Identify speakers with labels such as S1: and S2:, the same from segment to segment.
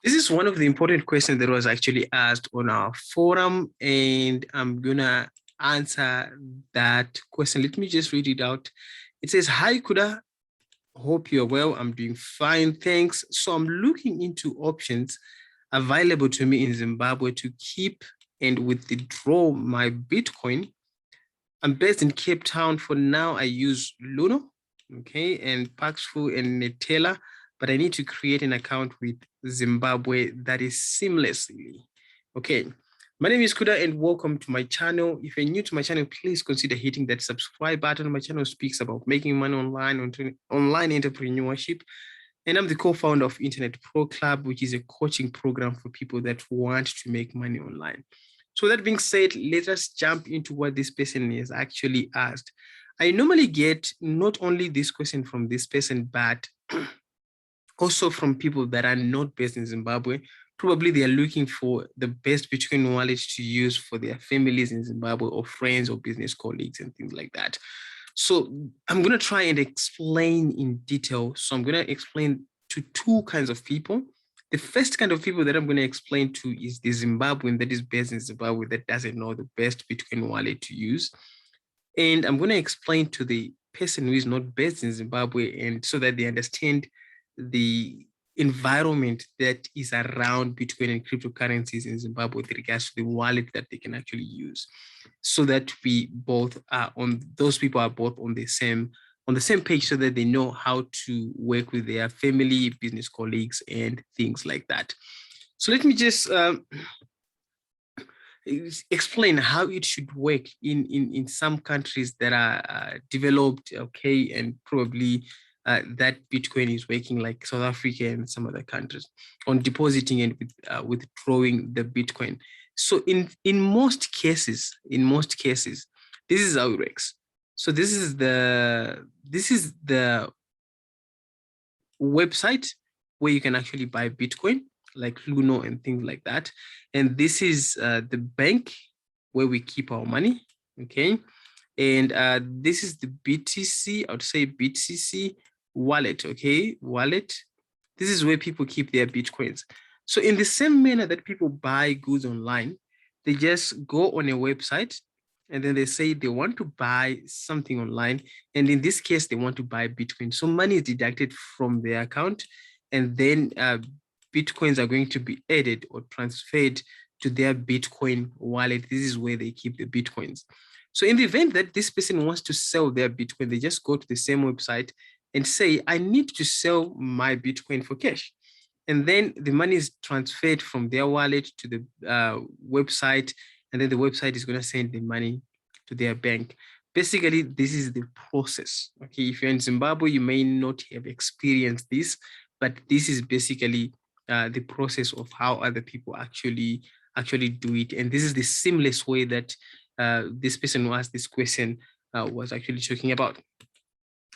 S1: This is one of the important questions that was actually asked on our forum, and I'm gonna answer that question. Let me just read it out. It says, "Hi, Kuda. Hope you're well. I'm doing fine, thanks. So I'm looking into options available to me in Zimbabwe to keep and withdraw my Bitcoin. I'm based in Cape Town. For now, I use Luno, okay, and Paxful and Netella, but I need to create an account with Zimbabwe that is seamlessly. Okay, my name is Kuda and welcome to my channel. If you're new to my channel, please consider hitting that subscribe button. My channel speaks about making money online, online entrepreneurship, and I'm the co-founder of Internet Pro Club, which is a coaching program for people that want to make money online. So that being said, let us jump into what this person is actually asked. I normally get not only this question from this person, but also from people that are not based in Zimbabwe. Probably they are looking for the best Bitcoin wallets to use for their families in Zimbabwe or friends or business colleagues and things like that. So I'm going to try and explain in detail. So I'm going to explain to two kinds of people. The first kind of people that I'm going to explain to is the Zimbabwean that is based in Zimbabwe that doesn't know the best Bitcoin wallet to use. And I'm going to explain to the person who is not based in Zimbabwe, and so that they understand the environment that is around Bitcoin and cryptocurrencies in Zimbabwe with regards to the wallet that they can actually use, so that we both are on, those people are both on the same page, so that they know how to work with their family, business colleagues, and things like that. So let me just explain how it should work in some countries that are developed, okay, and probably that Bitcoin is working, like South Africa and some other countries, on depositing and withdrawing the Bitcoin. So in most cases, this is how it works. So this is the website where you can actually buy Bitcoin, like Luno and things like that. And this is the bank where we keep our money, okay? And this is the BTC, I would say BTC wallet, okay? Wallet. This is where people keep their Bitcoins. So in the same manner that people buy goods online, they just go on a website and then they say they want to buy something online. And in this case, they want to buy Bitcoin. So money is deducted from their account, and then Bitcoins are going to be added or transferred to their Bitcoin wallet. This is where they keep the Bitcoins. So in the event that this person wants to sell their Bitcoin, they just go to the same website and say, I need to sell my Bitcoin for cash. And then the money is transferred from their wallet to the website, and then the website is going to send the money to their bank. Basically, this is the process. Okay, if you're in Zimbabwe, you may not have experienced this, but this is basically the process of how other people actually do it. And this is the seamless way that this person who asked this question was actually talking about.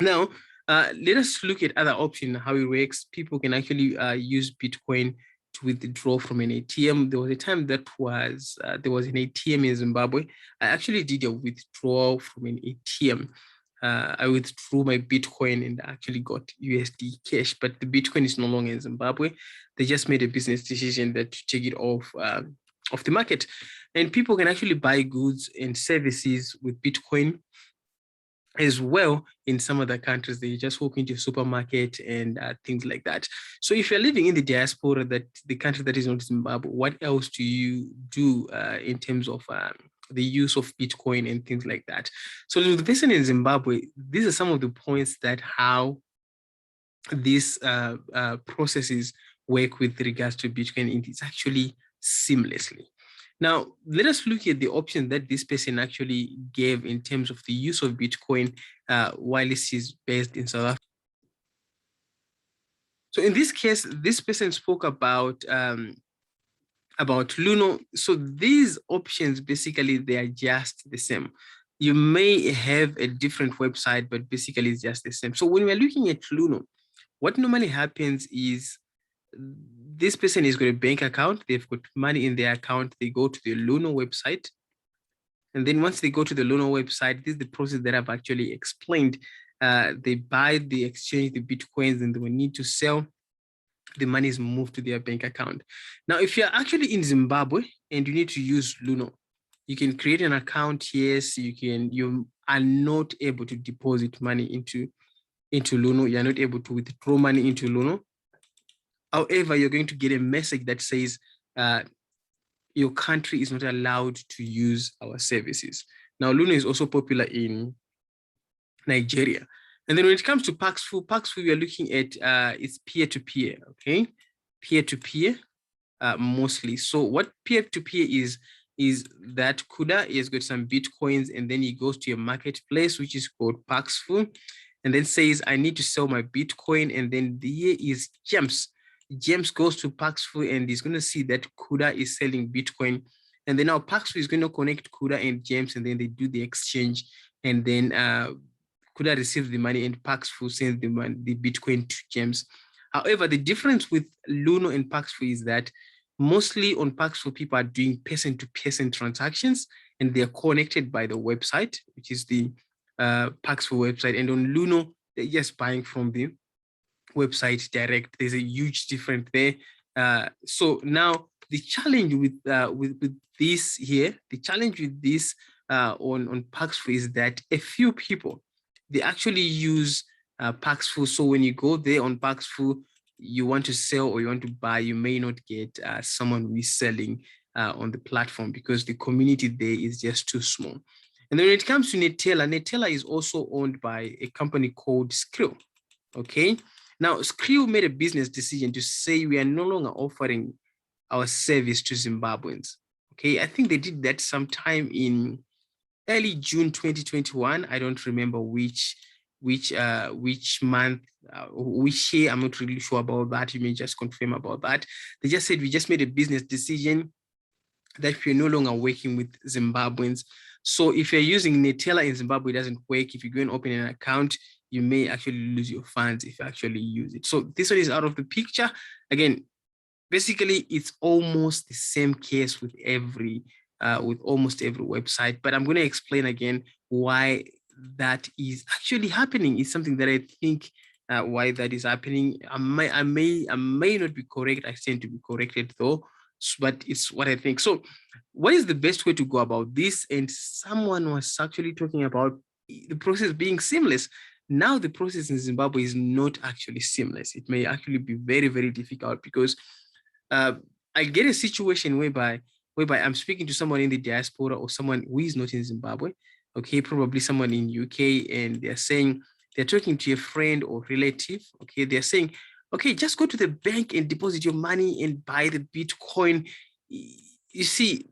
S1: Now, let us look at other options, how it works. People can actually use Bitcoin to withdraw from an ATM. There was a time that was there was an ATM in Zimbabwe. I actually did a withdrawal from an ATM. I withdrew my Bitcoin and actually got USD cash, but the Bitcoin is no longer in Zimbabwe. They just made a business decision that to take it off the market, and people can actually buy goods and services with Bitcoin as well. In some other countries, they just walk into a supermarket and things like that. So if you're living in the diaspora, that the country that is not Zimbabwe, what else do you do in terms of the use of Bitcoin and things like that? So the person in Zimbabwe, these are some of the points that how these processes work with regards to Bitcoin. It is actually seamlessly. Now, let us look at the option that this person actually gave in terms of the use of Bitcoin while this is based in South Africa. So in this case, this person spoke about Luno. So these options, basically, they are just the same. You may have a different website, but basically it's just the same. So when we're looking at Luno, what normally happens is this person has got a bank account, they've got money in their account, they go to the Luno website. And then once they go to the Luno website, this is the process that I've actually explained. They buy, they exchange the Bitcoins, and they will need to sell. the money is moved to their bank account. Now, if you're actually in Zimbabwe and you need to use Luno, you can create an account. Yes, you are not able to deposit money into Luno. You're not able to withdraw money into Luno. However, you're going to get a message that says your country is not allowed to use our services. Now, Luno is also popular in Nigeria. And then when it comes to Paxful, we are looking at it's peer-to-peer, okay? Peer-to-peer mostly. So what peer-to-peer is that Kuda has got some Bitcoins and then he goes to a marketplace, which is called Paxful, and then says, I need to sell my Bitcoin. And then here is James. James goes to Paxful and he's going to see that Kuda is selling Bitcoin. And then now Paxful is going to connect Kuda and James, and then they do the exchange. And then Kuda receives the money and Paxful sends the Bitcoin to James. However, the difference with Luno and Paxful is that mostly on Paxful, people are doing person-to-person transactions, and they're connected by the website, which is the Paxful website. And on Luno, they're just buying from the website direct. There's a huge difference there. So now the challenge with this here, the challenge with this on Paxful is that a few people, they actually use Paxful. So when you go there on Paxful, you want to sell or you want to buy, you may not get someone who is selling on the platform because the community there is just too small. And then when it comes to Netella is also owned by a company called Skrill. Okay. Now, Skrill made a business decision to say we are no longer offering our service to Zimbabweans. Okay. I think they did that sometime in early June 2021. I don't remember which month, which year. I'm not really sure about that. You may just confirm about that. They just said we just made a business decision that we're no longer working with Zimbabweans. So if you're using Netella in Zimbabwe, it doesn't work. If you go and open an account, you may actually lose your funds if you actually use it. So this one is out of the picture. Again, basically, it's almost the same case with almost every website. But I'm going to explain again why that is actually happening. It's something that I think why that is happening. I may not be correct. I tend to be corrected though, but it's what I think. So what is the best way to go about this? And someone was actually talking about the process being seamless. Now the process in Zimbabwe is not actually seamless. It may actually be very, very difficult because I get a situation whereby I'm speaking to someone in the diaspora or someone who is not in Zimbabwe, okay, probably someone in UK, and they're talking to a friend or relative, okay, they're saying, okay, just go to the bank and deposit your money and buy the Bitcoin. You see,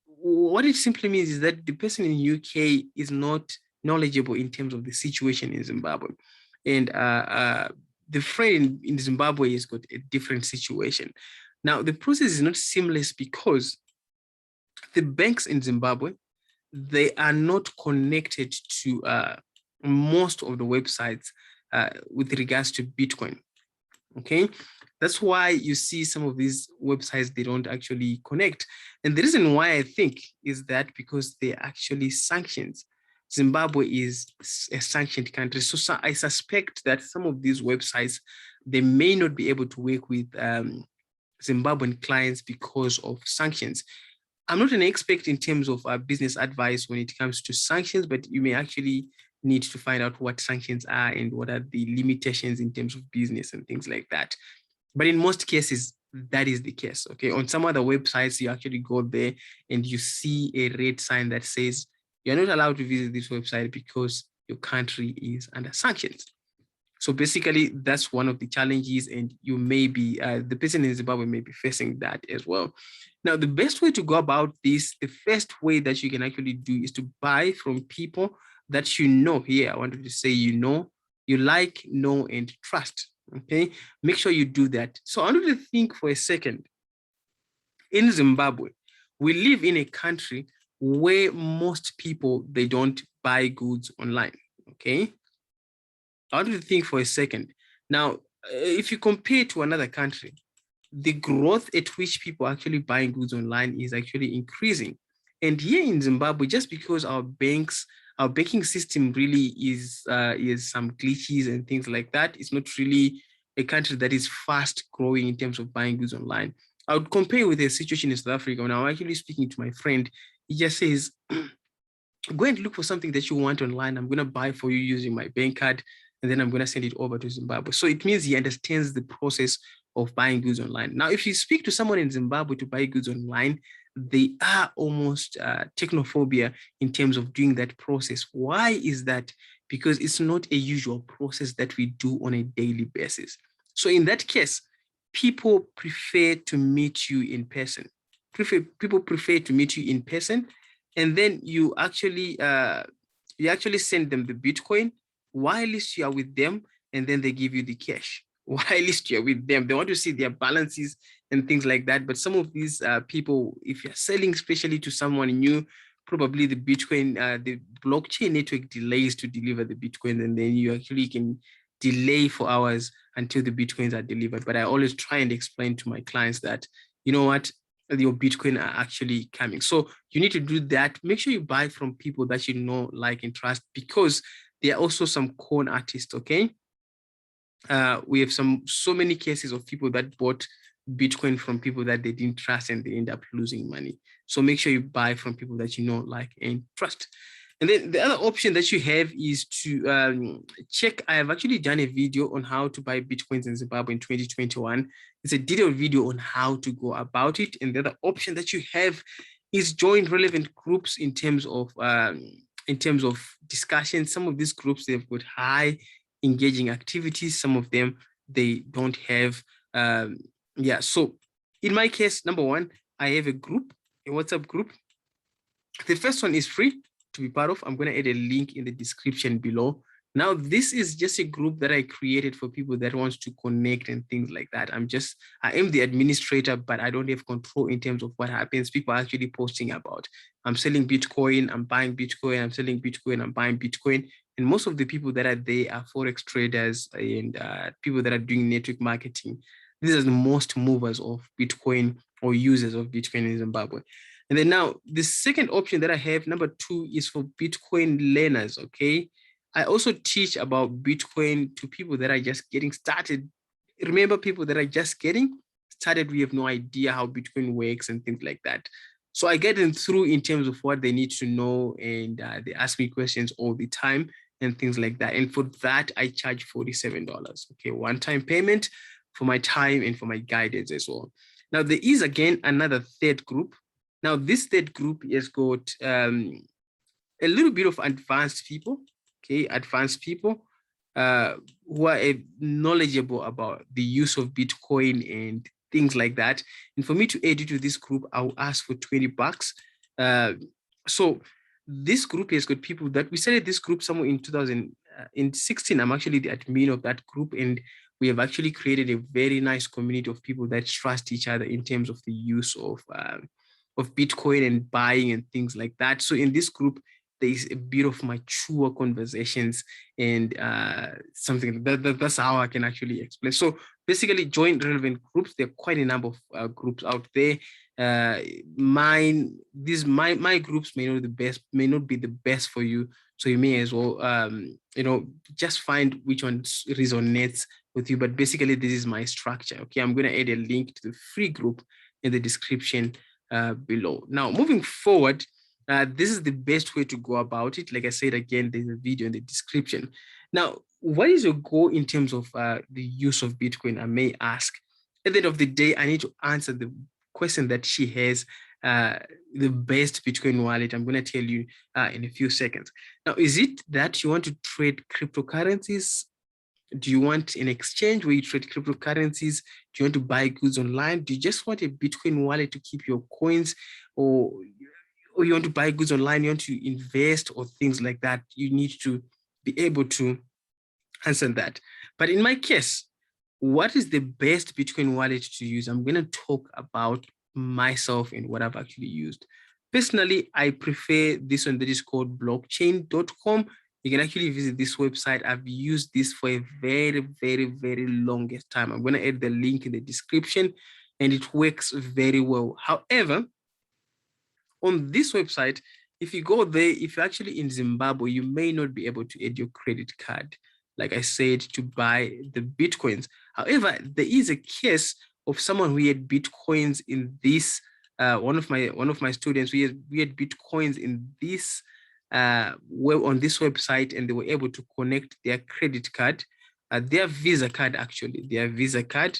S1: what it simply means is that the person in UK is not knowledgeable in terms of the situation in Zimbabwe. And the friend in Zimbabwe has got a different situation. Now, the process is not seamless because the banks in Zimbabwe, they are not connected to most of the websites with regards to Bitcoin. Okay, that's why you see some of these websites, they don't actually connect. And the reason why I think is that because they're actually sanctions. Zimbabwe is a sanctioned country. So I suspect that some of these websites, they may not be able to work with Zimbabwean clients because of sanctions. I'm not an expert in terms of business advice when it comes to sanctions, but you may actually need to find out what sanctions are and what are the limitations in terms of business and things like that. But in most cases, that is the case. Okay. On some other websites, you actually go there and you see a red sign that says you're not allowed to visit this website because your country is under sanctions. So basically, that's one of the challenges, and you may be, the person in Zimbabwe may be facing that as well. Now, the best way to go about this, the first way that you can actually do is to buy from people that you know. Here, I wanted to say you like, know, and trust. Okay, make sure you do that. So I want you to think for a second. In Zimbabwe, we live in a country where most people, they don't buy goods online. Okay, I want you to think for a second. Now, if you compare to another country, the growth at which people are actually buying goods online is actually increasing. And here in Zimbabwe, just because our banking system really is some glitches and things like that, it's not really a country that is fast growing in terms of buying goods online. I would compare with a situation in South Africa when I'm actually speaking to my friend. He just says, go and look for something that you want online. I'm going to buy for you using my bank card, and then I'm going to send it over to Zimbabwe. So it means he understands the process of buying goods online. Now, if you speak to someone in Zimbabwe to buy goods online, they are almost technophobia in terms of doing that process. Why is that? Because it's not a usual process that we do on a daily basis. So in that case, people prefer to meet you in person. People prefer to meet you in person, and then you actually send them the Bitcoin while you are with them, and then they give you the cash while you are with them. They want to see their balances and things like that. But some of these people, if you're selling especially to someone new, probably the Bitcoin, the blockchain network delays to deliver the Bitcoin, and then you actually can delay for hours until the Bitcoins are delivered. But I always try and explain to my clients that, you know what, your Bitcoin are actually coming. So you need to do that. Make sure you buy from people that you know, like, and trust, because there are also some con artists, okay? We have so many cases of people that bought Bitcoin from people that they didn't trust, and they end up losing money. So make sure you buy from people that you know, like, and trust. And then the other option that you have is to check. I have actually done a video on how to buy Bitcoins in Zimbabwe in 2021. It's a detailed video on how to go about it. And the other option that you have is join relevant groups in terms of discussion. Some of these groups, they've got high engaging activities. Some of them, they don't have. So in my case, number one, I have a WhatsApp group. The first one is free to be part of. I'm going to add a link in the description below. Now, this is just a group that I created for people that wants to connect and things like that. I am the administrator, but I don't have control in terms of what happens. People are actually posting about, I'm selling Bitcoin, I'm buying Bitcoin, I'm selling Bitcoin, I'm buying Bitcoin. And most of the people that are there are Forex traders and people that are doing network marketing. These are the most movers of Bitcoin or users of Bitcoin in Zimbabwe. And then now the second option that I have, number 2, is for Bitcoin learners, okay? I also teach about Bitcoin to people that are just getting started. Remember, people that are just getting started, we have no idea how Bitcoin works and things like that. So I get them through in terms of what they need to know, and they ask me questions all the time and things like that. And for that, I charge $47, okay? One-time payment for my time and for my guidance as well. Now, there is, again, another third group. Now, this third group has got a little bit of advanced people, okay? Advanced people who are knowledgeable about the use of Bitcoin and things like that. And for me to add you to this group, I'll ask for $20. So this group has got people that we started this group somewhere in 2016. I'm actually the admin of that group, and we have actually created a very nice community of people that trust each other in terms of the use of Bitcoin and buying and things like that. So in this group, there is a bit of mature conversations, and something that's how I can actually explain. So basically, join relevant groups. There are quite a number of groups out there. My groups may not be the best for you. So you may as well, just find which one resonates with you. But basically, this is my structure. Okay, I'm going to add a link to the free group in the description below. Now, moving forward, this is the best way to go about it. Like I said, again, there's a video in the description. Now, what is your goal in terms of the use of Bitcoin? I may ask. At the end of the day, I need to answer the question that she has, the best Bitcoin wallet. I'm going to tell you in a few seconds. Now, is it that you want to trade cryptocurrencies? Do you want an exchange where you trade cryptocurrencies? Do you want to buy goods online? Do you just want a Bitcoin wallet to keep your coins, or you want to buy goods online, you want to invest or things like that? You need to be able to answer that. But in my case, what is the best Bitcoin wallet to use? I'm going to talk about myself and what I've actually used. Personally, I prefer this one that is called blockchain.com. You can actually visit this website. I've used this for a very, very, very longest time. I'm going to add the link in the description, and it works very well. However, on this website, if you go there, if you're actually in Zimbabwe, you may not be able to add your credit card. like I said, to buy the Bitcoins. However, there is a case of someone who had Bitcoins in this, one of my students, we had Bitcoins in this on this website, and they were able to connect their credit card, their Visa card, actually, their Visa card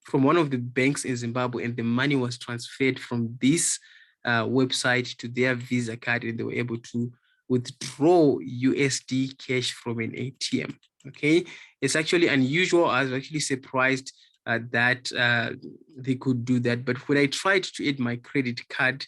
S1: from one of the banks in Zimbabwe, and the money was transferred from this website to their Visa card, and they were able to withdraw USD cash from an ATM. Okay, it's actually unusual. I was actually surprised that they could do that. But when I tried to add my credit card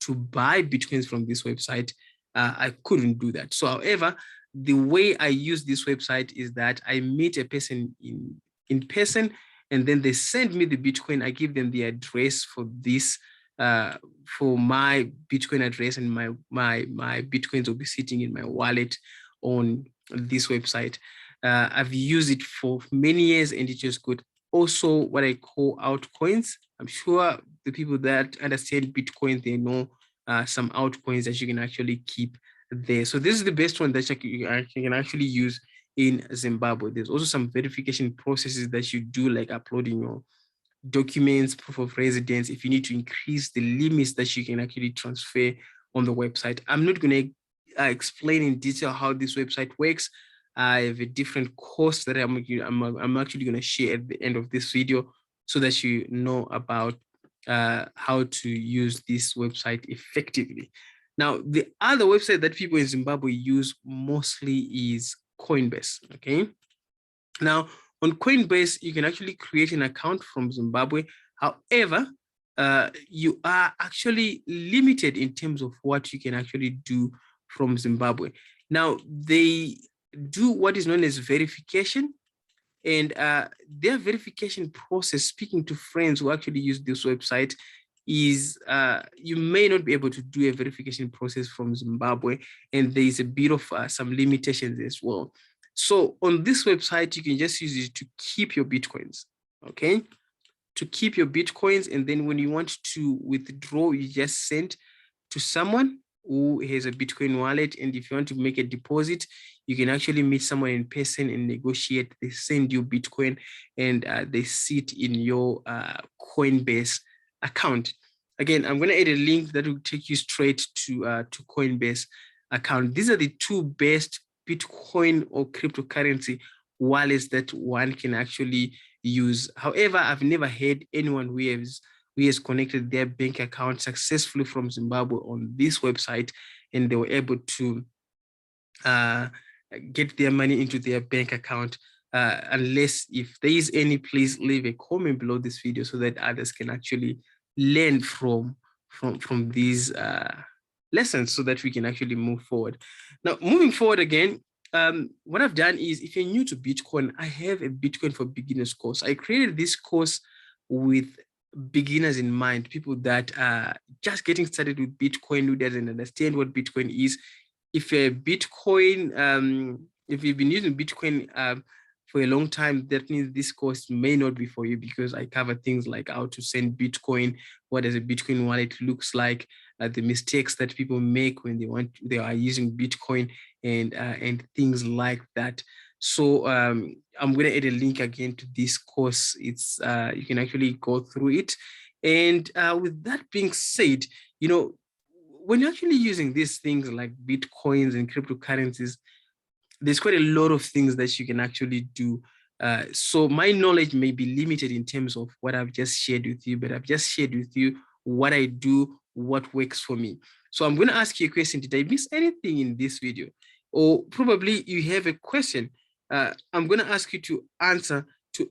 S1: to buy Bitcoins from this website, I couldn't do that. So, however, the way I use this website is that I meet a person in person, and then they send me the Bitcoin. I give them the address for this, for my Bitcoin address, and my Bitcoins will be sitting in my wallet on this website. I've used it for many years, and it's just good. Also, what I call altcoins. I'm sure the people that understand Bitcoin, they know some altcoins that you can actually keep there. So this is the best one that you can actually use in Zimbabwe. There's also some verification processes that you do, like uploading your documents, proof of residence, if you need to increase the limits that you can actually transfer on the website. I'm not going to explain in detail how this website works. I have a different course that I'm actually going to share at the end of this video, so that you know about how to use this website effectively. Now, the other website that people in Zimbabwe use mostly is Coinbase. Okay. Now, on Coinbase, you can actually create an account from Zimbabwe. However, you are actually limited in terms of what you can actually do from Zimbabwe. Now, they do what is known as verification, and their verification process, speaking to friends who actually use this website, is you may not be able to do a verification process from Zimbabwe, and there is a bit of some limitations as well. So on this website, you can just use it to keep your Bitcoins, okay? To keep your Bitcoins, and then when you want to withdraw, you just send to someone who has a Bitcoin wallet, and if you want to make a deposit, you can actually meet someone in person and negotiate. They send you Bitcoin, and they sit in your Coinbase account. Again, I'm going to add a link that will take you straight to Coinbase account. These are the two best Bitcoin or cryptocurrency wallets that one can actually use. However, I've never heard anyone who has connected their bank account successfully from Zimbabwe on this website, and they were able to get their money into their bank account. Unless if there is any, please leave a comment below this video so that others can actually learn from these lessons, so that we can actually move forward. Now, moving forward again, what I've done is, if you're new to Bitcoin, I have a Bitcoin for Beginners course. I created this course with beginners in mind, people that are just getting started with Bitcoin, who doesn't understand what Bitcoin is. If you've been using Bitcoin for a long time, that means this course may not be for you, because I cover things like how to send Bitcoin, what does a Bitcoin wallet looks like, the mistakes that people make when they are using Bitcoin, and things like that. So I'm going to add a link again to this course. It's you can actually go through it. And with that being said, when you're actually using these things like Bitcoins and cryptocurrencies, there's quite a lot of things that you can actually do. So my knowledge may be limited in terms of what I've just shared with you, but I've just shared with you what I do, what works for me. So I'm going to ask you a question. Did I miss anything in this video? Or probably you have a question. I'm going to ask you to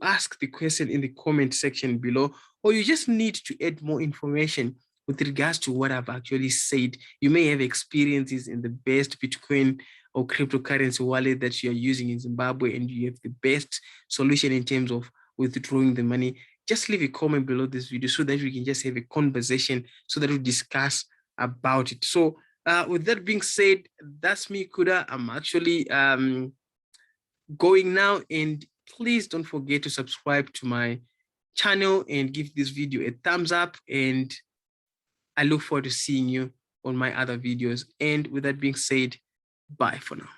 S1: ask the question in the comment section below, or you just need to add more information with regards to what I've actually said. You may have experiences in the best Bitcoin or cryptocurrency wallet that you're using in Zimbabwe, and you have the best solution in terms of withdrawing the money. Just leave a comment below this video so that we can just have a conversation, so that we discuss about it. So with that being said, that's me, Kuda. I'm actually going now, and please don't forget to subscribe to my channel and give this video a thumbs up, and I look forward to seeing you on my other videos. And with that being said, bye for now.